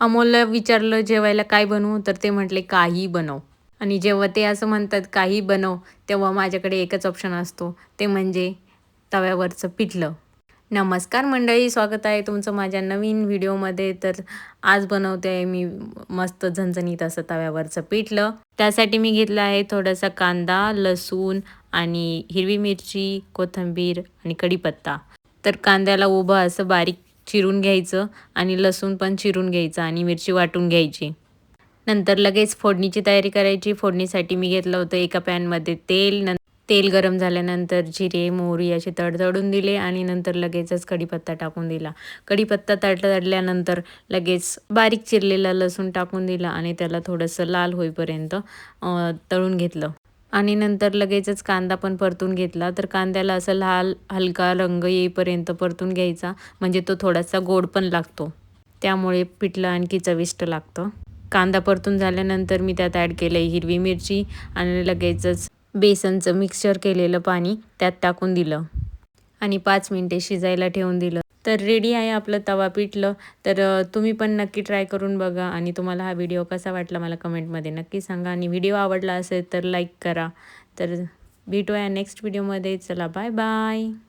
अमोलला विचारलं जेवायला काय बनवू? तर ते म्हटले काहीही बनव. आणि जेव्हा ते असं म्हणतात काही बनव, तेव्हा माझ्याकडे एकच ऑप्शन असतो, ते म्हणजे तव्यावरचं पिठलं. नमस्कार मंडळी, स्वागत आहे तुमचं माझ्या नवीन व्हिडिओमध्ये. तर आज बनवते आहे मी मस्त झणझणीत असं तव्यावरचं पिठलं. त्यासाठी मी घेतलं आहे थोडासा कांदा, लसूण आणि हिरवी मिरची, कोथिंबीर आणि कढीपत्ता. तर कांद्याला उभं असं बारीक चिरून घ्यायचं आणि लसूण पण चिरून घ्यायचं आणि मिरची वाटून घ्यायची. नंतर लगेच फोडणीची तयारी करायची. फोडणीसाठी मी घेतलं होतं एका पॅनमध्ये तेल. तेल गरम झाल्यानंतर जिरे, मोहरी असे तडतडून दिले आणि नंतर लगेचच कढीपत्ता टाकून दिला. कढीपत्ता तडतडल्यानंतर लगेच बारीक चिरलेला लसूण टाकून दिला आणि त्याला थोडंसं लाल होईपर्यंत तळून घेतलं. आणि नंतर लगेचच कांदा पण परतून घेतला. तर कांद्याला असं लाल हलका रंग येईपर्यंत परतून घ्यायचा, म्हणजे तो थोडासा गोड पण लागतो. त्यामुळे पिठलं आणखी चविष्ट लागतं. कांदा परतून झाल्यानंतर मी त्यात ॲड केलं हिरवी मिरची आणि लगेचच बेसनचं मिक्सचर केलेलं पाणी त्यात टाकून दिलं आणि 5 मिनिटे शिजायला ठेवून दिलं. तर रेडी आहे आपलं तवा पिठलं. तर तुम्ही पण नक्की ट्राय करून बघा आणि तुम्हाला हा व्हिडिओ कसा वाटला मला कमेंटमध्ये नक्की सांगा आणि व्हिडिओ आवडला असेल तर लाईक करा. तर भेटूया नेक्स्ट व्हिडिओमध्ये. चला बाय बाय.